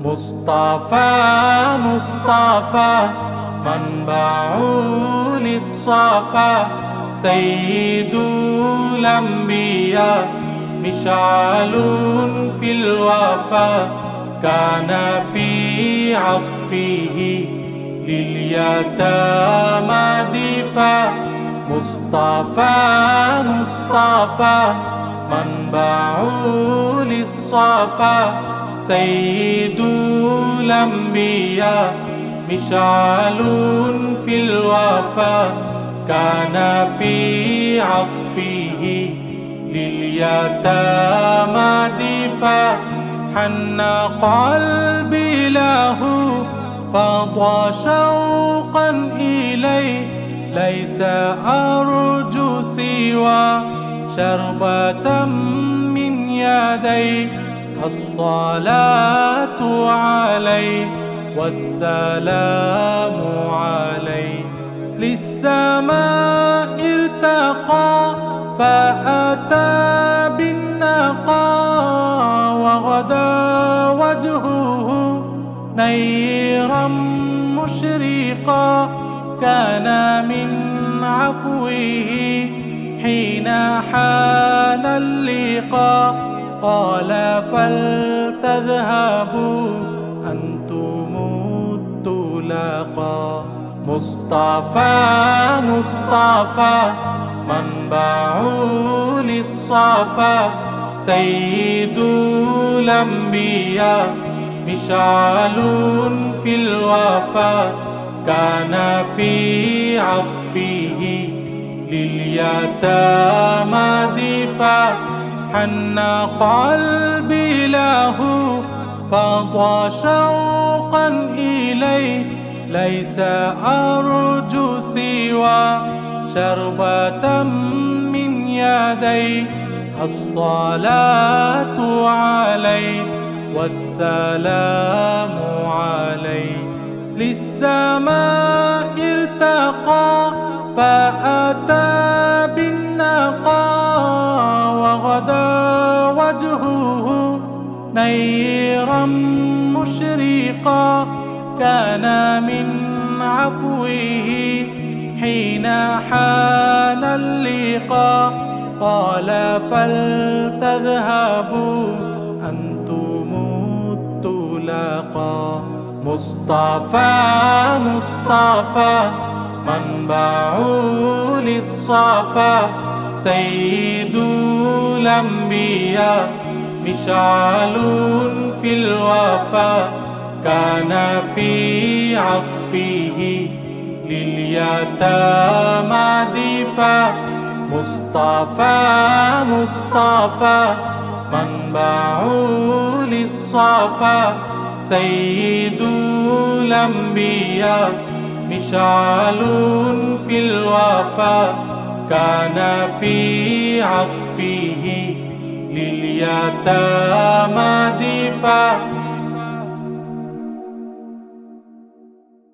مصطفى مصطفى منبع للصفا، سيد الأنبياء مشعل في الوفا، كان في عطفه لليتامى دفا. مصطفى مصطفى منبع للصفا، سيد الأنبياء مشعل في الوفا، كان في عطفه لليتامى دفا. حن قلبي له فاض شوقا إليه، ليس أرجو سوى شربة من يديه. الصلاة عليه والسلام عليه، للسماء ارتقى فأتى بالنقى، وغدا وجهه نيرا مشرقا، كان من عفوه حين حان اللقاء. قال فلتذهبوا أنتم الطلقاء. مصطفى مصطفى منبع للصفا، سيد الأنبياء مشعل في الوفا، كان في عطفه لليتامى دفا. حن قلبي له فاض شوقا إليه، ليس أرجو سوى شربة من يديه. الصلاة عليه والسلام عليه، للسماء ارتقى فأتى بالنقى، وغدا وجهه نيرا مشرقا، كان من عفوه حين حان اللقاء. قال فلتذهبوا أنتم الطلقاء. مصطفى مصطفى منبع للصفا، سيد الأنبياء مشعل في الوفا، كان في عطفه لليتامى دفا. مصطفى مصطفى منبع للصفا، سيد الأنبياء مشعل في الوفا، كان في عطفه لليتامى دفا.